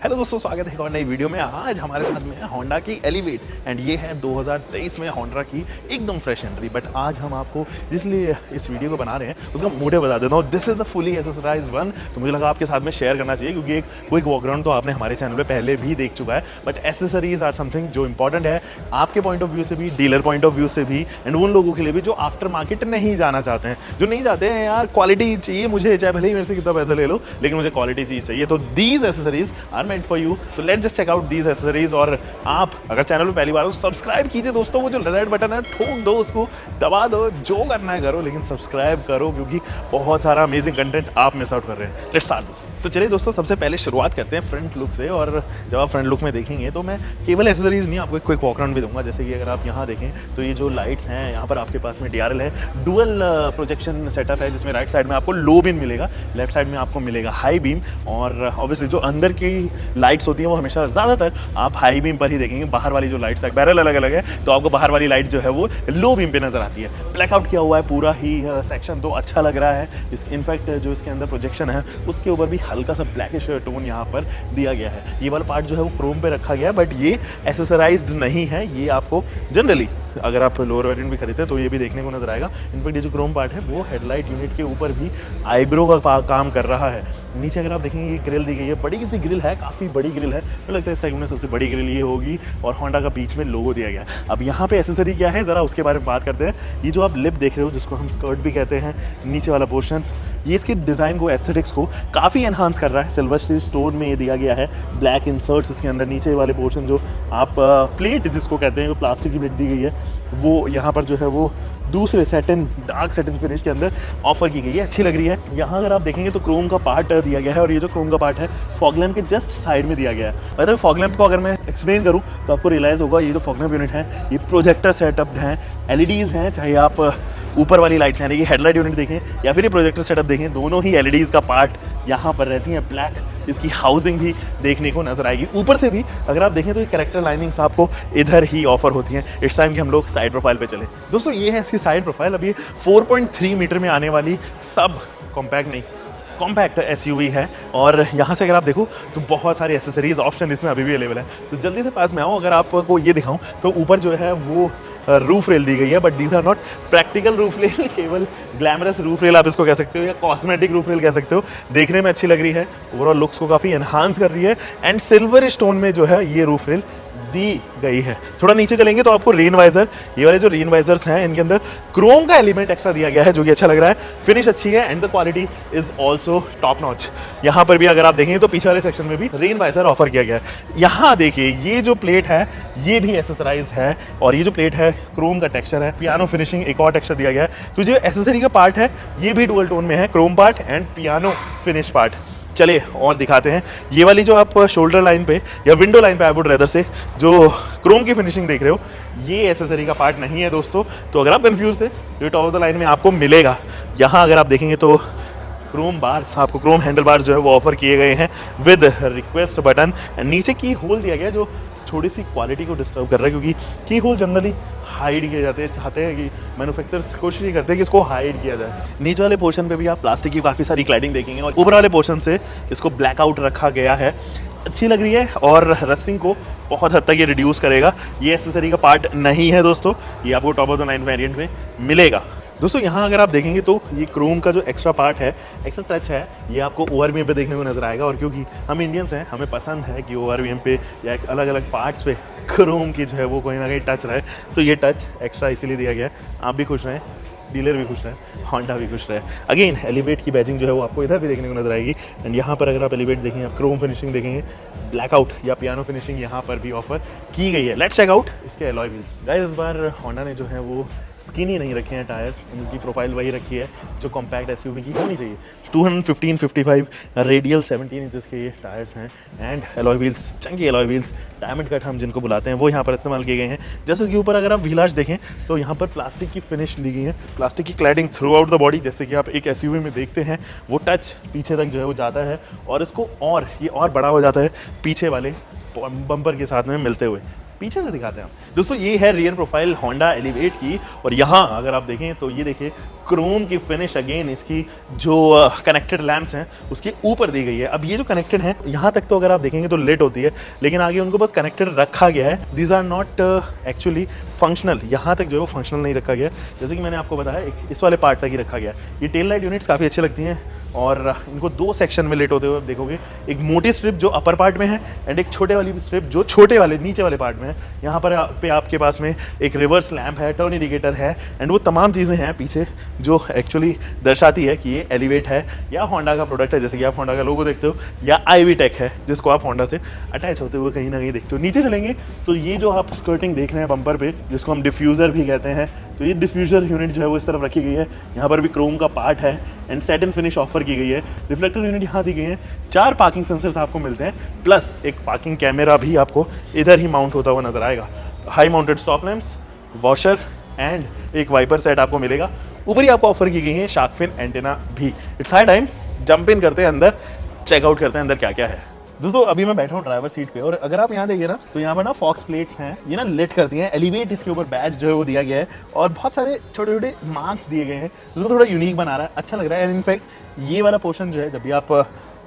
Hello दोस्तों, स्वागत है एक और नई वीडियो में। आज हमारे साथ में है होंडा की एलिवेट एंड ये है 2023 में होंडा की एकदम फ्रेश एंट्री। बट आज हम आपको जिसलिए इस वीडियो को बना रहे हैं उसका मोटिव बता देता हूँ। This is a fully accessorized one. तो मुझे लगा आपके साथ में शेयर करना चाहिए क्योंकि एक क्विक वॉकराउंड तो आपने हमारे चैनल पर पहले भी देख चुका है, बट एसेसरीज आर समथिंग जो इंपॉर्टेंट है आपके पॉइंट ऑफ व्यू से भी, डीलर पॉइंट ऑफ व्यू से भी, एंड उन लोगों के लिए भी जो आफ्टर मार्केट नहीं जाना चाहते हैं, जो नहीं चाहते हैं यार क्वालिटी चाहिए मुझे, चाहे भले ही मेरे से कितना पैसा ले लो लेकिन मुझे क्वालिटी चीज़ चाहिए। तो these accessories are meant for you. तो let's just check out these accessories. और आप अगर चैनल में पहली बार हो सब्सक्राइब कीजिए दोस्तों, वो जो रेड बटन है ठोक दो, उसको दबा दो, जो करना है करो, लेकिन सब्सक्राइब करो क्योंकि बहुत सारा अमेजिंग कंटेंट आप मिस आउट कर रहे हैं। Let's start this. तो चलिए दोस्तों, सबसे पहले शुरुआत करते हैं फ्रंट लुक से। और जब आप फ्रंट लुक में देखेंगे तो मैं केवल एसेसरीज नहीं, आपको एक क्विक वॉकराउंड भी दूंगा। जैसे कि अगर आप यहाँ देखें तो ये जो लाइट्स हैं, यहाँ पर आपके पास में DRL है, डुअल प्रोजेक्शन सेटअप है, जिसमें राइट साइड में आपको लो बीम मिलेगा, लेफ्ट साइड में आपको मिलेगा हाई बीम। और ऑब्वियसली जो अंदर की लाइट्स होती हैं वो हमेशा ज़्यादातर आप हाई बीम पर ही देखेंगे। बाहर वाली जो लाइट्स है, बैरल अलग अलग है, तो आपको बाहर वाली लाइट जो है वो लो बीम पे नजर आती है। ब्लैकआउट किया हुआ है पूरा ही सेक्शन, तो अच्छा लग रहा है। इनफैक्ट जो इसके अंदर प्रोजेक्शन है उसके ऊपर भी हल्का सा ब्लैकिश टोन यहाँ पर दिया गया है। ये वाला पार्ट जो है वो क्रोम पे रखा गया है, बट ये एसेसराइज्ड नहीं है। ये आपको जनरली अगर आप लोअर वेरिएंट भी खरीदते हैं तो ये भी देखने को नजर आएगा। इनफैक्ट ये जो क्रोम पार्ट है वो हेडलाइट यूनिट के ऊपर भी आईब्रो का काम कर रहा है। नीचे अगर आप देखेंगे ये ग्रिल दी गई है, बड़ी सी ग्रिल है, काफ़ी बड़ी ग्रिल है। मुझे लगता है इस सेगमेंट में सबसे बड़ी ग्रिल ये होगी। और होंडा का बीच में लोगो दिया गया है। अब यहाँ पे एसेसरी क्या है ज़रा उसके बारे में बात करते हैं। ये जो आप लिप देख रहे हो, जिसको हम स्कर्ट भी कहते हैं, नीचे वाला पोर्शन, ये इसके डिज़ाइन को, एस्थेटिक्स को काफ़ी एनहांस कर रहा है। सिल्वर स्टील स्टोन में ये दिया गया है, ब्लैक इंसर्ट्स इसके अंदर। नीचे वाले पोर्शन जो आप प्लेट जिसको कहते हैं, वो प्लास्टिक की प्लेट दी गई है, वो यहाँ पर जो है वो दूसरे सेटिन, डार्क सेटिन फिनिश के अंदर ऑफर की गई है, अच्छी लग रही है। यहाँ अगर आप देखेंगे तो क्रोम का पार्ट दिया गया है, और ये जो क्रोम का पार्ट है फॉग लैंप के जस्ट साइड में दिया गया है। मतलब फॉग लैंप को अगर मैं एक्सप्लेन करूँ तो आपको रियलाइज़ होगा, ये जो फॉग लैंप यूनिट है ये प्रोजेक्टर सेटअप है, LEDs हैं, चाहे आप ऊपर वाली लाइट्स यानी कि हेडलाइट यूनिट देखें या फिर ये प्रोजेक्टर सेटअप देखें, दोनों ही LEDs का पार्ट यहाँ पर रहती हैं। ब्लैक इसकी हाउसिंग भी देखने को नजर आएगी। ऊपर से भी अगर आप देखें तो ये कैरेक्टर लाइनिंग्स आपको इधर ही ऑफर होती हैं। इट्स टाइम कि हम लोग साइड प्रोफाइल पे चले। दोस्तों ये है इसकी साइड प्रोफाइल। अब ये 4.3 मीटर में आने वाली सब कॉम्पैक्ट नहीं, कॉम्पैक्ट SUV है। और यहाँ से अगर आप देखो तो बहुत सारे एसेसरीज ऑप्शन इसमें अभी भी अवेलेबल है। तो जल्दी से पास में आओ, अगर आपको ये दिखाऊं तो ऊपर जो है वो रूफ रेल दी गई है, but these are not practical roof rail, केवल ग्लैमरस रूफ रेल आप इसको कह सकते हो या कॉस्मेटिक रूफ रेल कह सकते हो। देखने में अच्छी लग रही है, ओवरऑल लुक्स को काफ़ी एनहांस कर रही है। एंड सिल्वर स्टोन में जो है ये रूफ रेल दी गई है। थोड़ा नीचे चलेंगे तो आपको रेन वाइजर, ये वाले जो रेन वाइजर्स हैं इनके अंदर क्रोम का एलिमेंट एक्स्ट्रा दिया गया है, जो कि अच्छा लग रहा है। फिनिश अच्छी है and the quality is also top notch. यहाँ पर भी अगर आप देखेंगे तो पीछे वाले सेक्शन में भी रेन वाइजर ऑफर किया गया है। यहाँ देखिए ये जो प्लेट है ये भी एसेसराइज्ड है, और ये जो प्लेट है क्रोम का टेक्सचर है, पियानो फिनिशिंग एक और टेक्सचर दिया गया है। तो जो एसेसरी का पार्ट है ये भी डुअल टोन में है, Chrome part and piano finish part. चलिए और दिखाते हैं। ये वाली जो आप शोल्डर लाइन पे या विंडो लाइन पे आई वुड रेदर से जो क्रोम की फिनिशिंग देख रहे हो, ये एसेसरी का पार्ट नहीं है दोस्तों। तो अगर आप कंफ्यूज थे तो ये टॉप ऑफ द लाइन में आपको मिलेगा। यहाँ अगर आप देखेंगे तो क्रोम बार्स, आपको क्रोम हैंडल बार्स जो है वो ऑफर किए गए हैं विद रिक्वेस्ट बटन। नीचे की होल दिया गया जो थोड़ी सी क्वालिटी को डिस्टर्ब कर रहा है, क्योंकि की होल जनरली हाइड किए जाते हैं, चाहते हैं कि मैन्युफैक्चरर्स कोशिश ही करते हैं कि इसको हाइड किया जाए। नीचे वाले पोर्शन पे भी आप प्लास्टिक की काफ़ी सारी क्लैडिंग देखेंगे, और ऊपर वाले पोर्शन से इसको ब्लैकआउट रखा गया है। अच्छी लग रही है और रस्टिंग को बहुत हद तक ये रिड्यूस करेगा। ये एसेसरी का पार्ट नहीं है दोस्तों, ये आपको top of the line variant में मिलेगा। दोस्तों यहाँ अगर आप देखेंगे तो ये क्रोम का जो एक्स्ट्रा पार्ट है, एक्स्ट्रा टच है, ये आपको ORVM पे देखने को नजर आएगा। और क्योंकि हम इंडियंस हैं, हमें पसंद है कि ORVM पे या अलग अलग पार्ट्स पे क्रोम की जो है वो कोई ना कहीं टच रहे, तो ये टच एक्स्ट्रा इसीलिए दिया गया है। आप भी खुश रहें, डीलर भी खुश रहे, होंडा भी खुश रहे। अगेन एलिवेट की बैजिंग जो है वो आपको इधर भी देखने को नजर आएगी। एंड यहाँ पर अगर आप एलिवेट देखेंगे, आप क्रोम फिनिशिंग देखेंगे, ब्लैकआउट या पियानो फिनिशिंग यहाँ पर भी ऑफर की गई है। लेट्स चेक आउट इसके एलॉय व्हील्स। गाइस इस बार होंडा ने जो है वो स्किनी नहीं रखे हैं टायर्स, उनकी प्रोफाइल वही रखी है जो कॉम्पैक्ट SUV की होनी चाहिए। 215/55 रेडियल 17 इंचेस के ये टायर्स हैं। And alloy wheels, Chunky alloy wheels, diamond cut हम जिनको बुलाते हैं, वो यहाँ पर इस्तेमाल किए गए हैं। जैसे कि ऊपर अगर आप व्हील आर्च देखें तो यहाँ पर प्लास्टिक की फिनिश दी गई है, प्लास्टिक की cladding through out the body, जैसे कि आप एक SUV में देखते हैं वो टच पीछे तक जो है वो जाता है, और इसको और ये और बड़ा हो जाता है पीछे वाले बम्पर के साथ में मिलते हुए। पीछे से दिखाते हैं हम दोस्तों, ये है रियर प्रोफाइल होंडा एलिवेट की। और यहाँ अगर आप देखें तो ये देखिए क्रोम की फिनिश अगेन इसकी जो कनेक्टेड लैंप्स हैं उसके ऊपर दी गई है। अब ये जो कनेक्टेड हैं यहाँ तक तो अगर आप देखेंगे तो लेट होती है, लेकिन आगे उनको बस कनेक्टेड रखा गया है। These are not actually functional, यहाँ तक जो है वो फंक्शनल नहीं रखा गया। जैसे कि मैंने आपको बताया एक इस वाले पार्ट तक ही रखा गया है। ये टेल लाइट यूनिट्स काफ़ी अच्छी लगती हैं और इनको दो सेक्शन में लेट होते हुए आप देखोगे, एक मोटी स्ट्रिप जो अपर पार्ट में है एंड एक छोटे वाली स्ट्रिप जो छोटे वाले नीचे वाले पार्ट में है। यहाँ पर पे आपके पास में एक रिवर्स लैंप है, टर्न इंडिकेटर है एंड वो तमाम चीज़ें हैं पीछे जो एक्चुअली दर्शाती है कि ये एलिवेट है या होंडा का प्रोडक्ट है। जैसे कि आप होंडा का लोगो देखते हो या आईवी टेक है जिसको आप होंडा से अटैच होते हुए कहीं ना कहीं देखते हो। नीचे चलेंगे तो ये जो आप स्कर्टिंग देख रहे हैं बम्पर पे, जिसको हम डिफ्यूज़र भी कहते हैं, तो ये डिफ्यूज़र यूनिट जो है वो इस तरफ रखी गई है। यहाँ पर भी क्रोम का पार्ट है एंड सैटिन फिनिश ऑफर की गई है। रिफ्लेक्टर यूनिट यहाँ दी गई है। 4 पार्किंग सेंसर्स आपको मिलते हैं प्लस एक पार्किंग कैमरा भी आपको इधर ही माउंट होता हुआ नजर आएगा। High mounted stop lamps, washer and एक वाइपर सेट आपको मिलेगा। ऊपर ही आपको ऑफर की गई है शार्क फिन एंटेना भी। It's high time jump in करते हैं अंदर, चेकआउट करते हैं अंदर क्या क्या है। दोस्तों अभी मैं बैठा हूँ ड्राइवर सीट पे और अगर आप यहाँ देखिए ना तो यहाँ पर ना फॉक्स प्लेट्स हैं, ये ना लिट करती हैं। एलिवेट इसके ऊपर बैच जो है वो दिया गया है और बहुत सारे छोटे छोटे मार्क्स दिए गए हैं जिसको थोड़ा यूनिक बना रहा है, अच्छा लग रहा है। एंड इनफैक्ट ये वाला पोर्शन जो है जब भी आप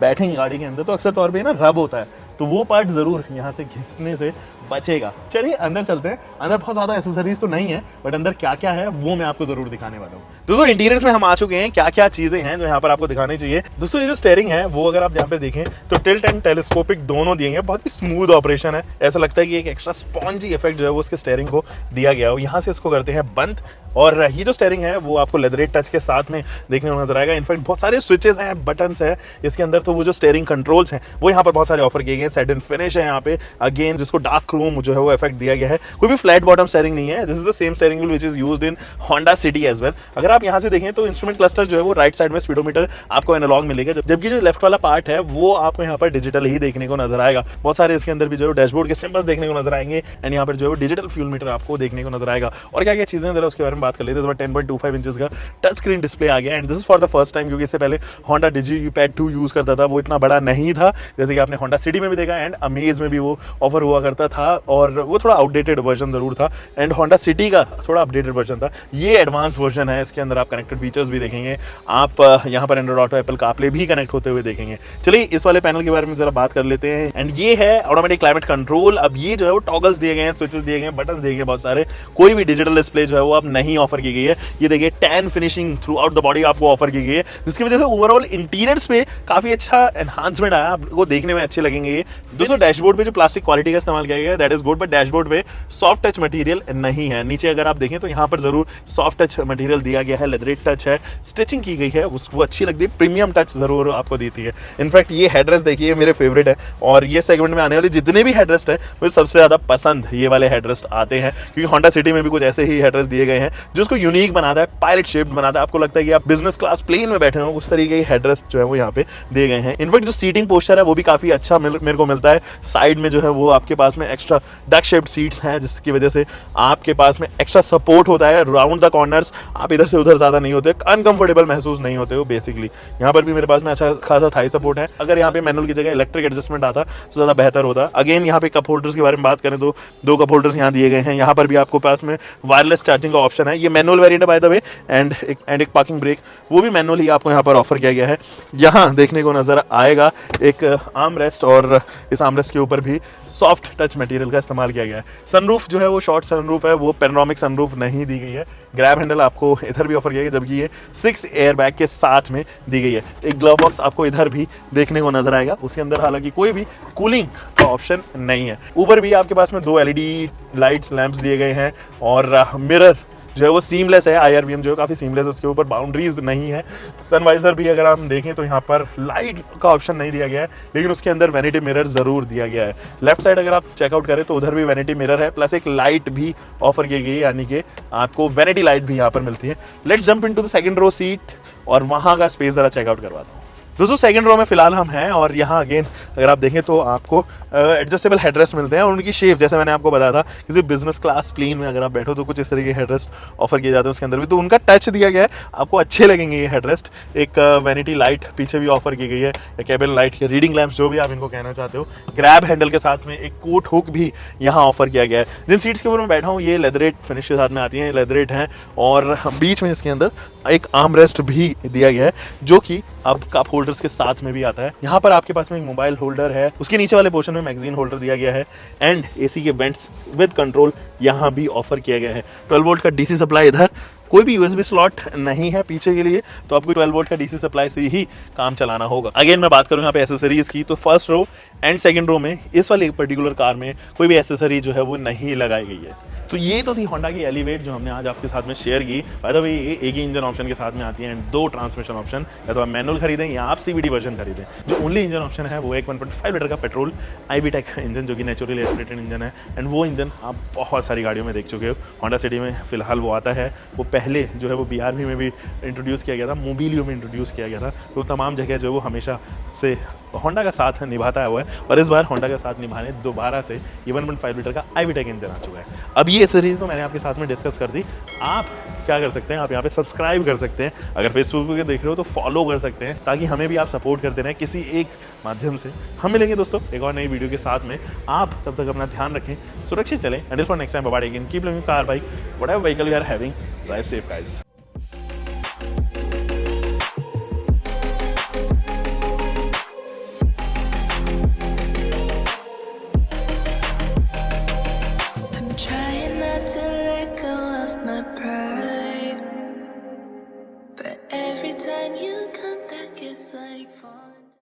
बैठेंगे गाड़ी के अंदर तो अक्सर तौर पे ना रब होता है, तो वो पार्ट ज़रूर यहाँ से घिसने से बचेगा। चलिए अंदर चलते हैं। अंदर बहुत ज़्यादा एसेसरीज तो नहीं है बट अंदर क्या क्या है वो मैं आपको ज़रूर दिखाने वाला हूँ। दोस्तों इंटीरियर्स में हम आ चुके हैं, क्या क्या चीज़ें हैं जो यहाँ पर आपको दिखानी चाहिए। दोस्तों ये जो स्टीयरिंग है वो अगर आप यहाँ पे देखें तो टिल्ट एंड टेलीस्कोपिक दोनों दिए हैं। बहुत ही स्मूथ ऑपरेशन है, ऐसा लगता है कि एक एक्स्ट्रा स्पॉन्जी इफेक्ट जो है वो उसके स्टीयरिंग को दिया गया है। यहाँ से इसको करते हैं बंद और ये जो स्टीयरिंग है वो आपको लेदरेट टच के साथ में देखने को नजर आएगा। इनफैक्ट बहुत सारे स्विचेस हैं, बटन्स हैं इसके अंदर, तो वो जो स्टीयरिंग कंट्रोल्स हैं वो यहाँ पर बहुत सारे ऑफर किए गए हैं। सैटिन फिनिश है यहाँ पे अगेन, जिसको डार्क क्रोम जो है वो इफेक्ट दिया गया है। कोई भी फ्लैट बॉटम स्टीयरिंग नहीं है। This is the same steering wheel which is used in Honda City as well. अगर आप यहाँ से देखें तो इंस्ट्रूमेंट क्लस्टर जो है वो राइट साइड में स्पीडोमीटर आपको एनालॉग मिलेगा, जबकि जो लेफ्ट वाला पार्ट है वो आपको यहाँ पर डिजिटल ही देखने को नजर आएगा। बहुत सारे इसके अंदर भी जो है डैशबोर्ड के सिंबल्स देखने को नजर आएंगे एंड यहाँ पर जो है डिजिटल फ्यूल मीटर आपको देखने को नजर आएगा। और क्या क्या चीजें जरा उसके बारे में बात कर लेते हैं। 10.25 इंचेस का टच स्क्रीन डिस्प्ले आ गया and this is for the first time, क्योंकि इससे पहले होंडा डिजिपैड 2 यूज करता था, वो इतना बड़ा नहीं था जैसे कि आपने होंडा सिटी में भी देखा एंड अमेज में भी वो ऑफर हुआ करता था और वो थोड़ा आउटडेटेड वर्जन जरूर था एंड होंडा सिटी का थोड़ा अपडेटेड वर्जन था। ये एडवांस वर्जन है, इसके अंदर आप कनेक्टेड फीचर्स भी देखेंगे, आप यहाँ पर एंड्रॉइड ऑटो, एप्पल कारप्ले भी कनेक्ट होते हुए देखेंगे। चलिए इस वाले पैनल के बारे में जरा बात कर लेते हैं एंड ये है ऑटोमेटिक क्लाइमेट कंट्रोल। अब ये जो है वो टॉगल्स दिए गए हैं, स्विचेस दिए गए हैं, बटन दिए गए बहुत सारे, कोई भी डिजिटल डिस्प्ले जो है वो अब नहीं ऑफर की गई है। ये देखिए tan finishing through out the body आपको ऑफर की गई है, जिसकी वजह से ओवरऑल इंटीरियर्स पे काफी अच्छा एनहांसमेंट आया, आपको देखने में अच्छे लगेंगे। ये दोस्तों डैशबोर्ड पे जो प्लास्टिक क्वालिटी का इस्तेमाल किया गया है that is good, but dashboard पे सॉफ्ट टच मटेरियल नहीं है। नीचे अगर आप देखें तो यहाँ पर जरूर सॉफ्ट टच मटेरियल दिया गया है, लेदरेट टच है, स्टिचिंग की गई है, उसको अच्छी लगती है, प्रीमियम टच जरूर आपको देती है। इनफैक्ट ये हेडरेस्ट देखिए मेरे फेवरेट है और ये सेगमेंट में आने वाले जितने भी हेडरेस्ट है मुझे सबसे ज्यादा पसंद ये वाले हेडरेस्ट आते हैं, क्योंकि होंडा सिटी में भी कुछ ऐसे ही हेडरेस्ट दिए गए हैं जो उसको यूनिक बनाता है, पायलट शेप्ड बनाता है, आपको लगता है कि आप बिजनेस क्लास प्लेन में बैठे हो, उस तरीके के हेडरेस्ट जो है वो यहाँ पे दिए गए हैं। इनफैक्ट जो सीटिंग पोस्चर है वो भी काफी अच्छा मेरे को मिलता है। साइड में जो है वो आपके पास में एक्स्ट्रा डक शेप्ड सीट्स हैं, जिसकी वजह से आपके पास में एक्स्ट्रा सपोर्ट होता है राउंड द कॉर्नर्स, आप इधर से उधर ज्यादा नहीं होते, अनकंफर्टेबल महसूस नहीं होते हो बेसिकली। यहाँ पर भी मेरे पास में अच्छा खासा थाई सपोर्ट है। अगर यहाँ पे मैनुअल की जगह इलेक्ट्रिक एडजस्टमेंट आता तो ज़्यादा बेहतर होता। अगेन यहाँ पे कप होल्डर्स के बारे में बात करें तो 2 कप होल्डर्स यहाँ दिए गए हैं। यहाँ पर भी आपको पास में वायरलेस चार्जिंग का ऑप्शन है, ये मैनुअल वेरिएंट है बाय द वे, एंड एक पार्किंग ब्रेक वो भी मैनुअल ही आपको यहाँ पर ऑफर किया गया है। यहाँ देखने को नजर आएगा एक आर्म रेस्ट और इस आर्म रेस्ट के ऊपर भी सॉफ्ट टच मटेरियल का इस्तेमाल किया गया है। सनरूफ जो है वो शॉर्ट सनरूफ है, वो पैनोरामिक सनरूफ नहीं दी गई है। ग्रैब हैंडल आपको इधर भी ऑफर किया गया, जबकि ये 6 एयर बैग के साथ में दी गई है। एक ग्लव बॉक्स आपको इधर भी देखने को नजर आएगा, उसके अंदर हालांकि कोई भी कूलिंग का ऑप्शन नहीं है। ऊपर भी आपके पास में 2 LED लाइट्स लैंप्स दिए गए हैं और मिरर जो है वो सीमलेस है, IRBM जो है काफ़ी सीमलेस है, उसके ऊपर बाउंड्रीज नहीं है। सनवाइजर भी अगर हम देखें तो यहाँ पर लाइट का ऑप्शन नहीं दिया गया है, लेकिन उसके अंदर वैनिटी मिरर ज़रूर दिया गया है। लेफ्ट साइड अगर आप चेकआउट करें तो उधर भी वैनिटी मिरर है, प्लस एक लाइट भी ऑफर की गई है, यानी कि आपको वैनिटी लाइट भी यहाँ पर मिलती है। Let's jump into the second row seat और वहाँ का स्पेस ज़रा चेकआउट करवाता हूँ। दोस्तों सेकंड रो में फिलहाल हम हैं और यहाँ अगेन अगर आप देखें तो आपको एडजस्टेबल हेडरेस्ट मिलते हैं और उनकी शेप जैसे मैंने आपको बताया था, किसी बिजनेस क्लास प्लेन में अगर आप बैठो तो कुछ इस तरीके के हेडरेस्ट ऑफर किए जाते हैं उसके अंदर भी, तो उनका टच दिया गया है, आपको अच्छे लगेंगे ये हेडरेस्ट। एक वैनिटी लाइट पीछे भी ऑफर की गई है, या केबल लाइट, रीडिंग लैंप्स, जो भी आप इनको कहना चाहते हो। ग्रैब हैंडल के साथ में एक कोट हुक भी यहाँ ऑफर किया गया है। जिन सीट्स के ऊपर मैं बैठा हूँ ये लेदरेट फिनिश के साथ में आती हैं, लेदरेट हैं, और बीच में इसके अंदर एक आर्म रेस्ट भी दिया गया है जो कि अब कप होल्डर्स के साथ में भी आता है। यहाँ पर आपके पास में एक मोबाइल होल्डर है, उसके नीचे वाले पोर्शन में मैगजीन होल्डर दिया गया है, एंड एसी के वेंट्स विद कंट्रोल यहाँ भी ऑफर किया गया है। 12 वोल्ट का डीसी सप्लाई इधर, कोई भी यूएसबी स्लॉट नहीं है पीछे के लिए, तो आपको 12 वोल्ट का डीसी सप्लाई से ही काम चलाना होगा। अगेन मैं बात करूँ यहाँ पे एसेसरीज की, तो first row and second row में इस वाली पर्टिकुलर कार में कोई भी एसेसरी जो है वो नहीं लगाई गई है। तो ये तो थी होंडा की एलिवेट जो हमने आज आपके साथ में शेयर की। बाय द वे ये एक ही इंजन ऑप्शन के साथ में आती है एंड 2 ट्रांसमिशन ऑप्शन, या तो आप मैनुअल खरीदें या आप सीवीटी वर्जन खरीदें। जो ओनली इंजन ऑप्शन है वो एक 1.5 लीटर का पेट्रोल आईवी टेक इंजन जो कि नेचुरली एस्पिरेटेड इंजन है, एंड वो इंजन आप बहुत सारी गाड़ियों में देख चुके हो। होंडा सिटी में फिलहाल वो आता है, वो पहले जो है वो BRV में भी इंट्रोड्यूस किया गया था, मोबिलियो में इंट्रोड्यूस किया गया था, तो तमाम जगह जो है वो हमेशा से होंडा का साथ निभाता है वो है, और इस बार होंडा का साथ निभाने दोबारा से ये 1.5 लीटर का आईवी टेक इंजन आ चुका है। अब ये सीरीज तो मैंने आपके साथ में डिस्कस कर दी। आप क्या कर सकते हैं, आप यहाँ पे सब्सक्राइब कर सकते हैं, अगर फेसबुक पे देख रहे हो तो फॉलो कर सकते हैं, ताकि हमें भी आप सपोर्ट करते रहें किसी एक माध्यम से। हम मिलेंगे दोस्तों एक और नई वीडियो के साथ में। आप तब तक अपना ध्यान रखें, सुरक्षित चलें। Until for next time, bye bye. Keep loving car, bike, whatever vehicle you are having, drive safe guys.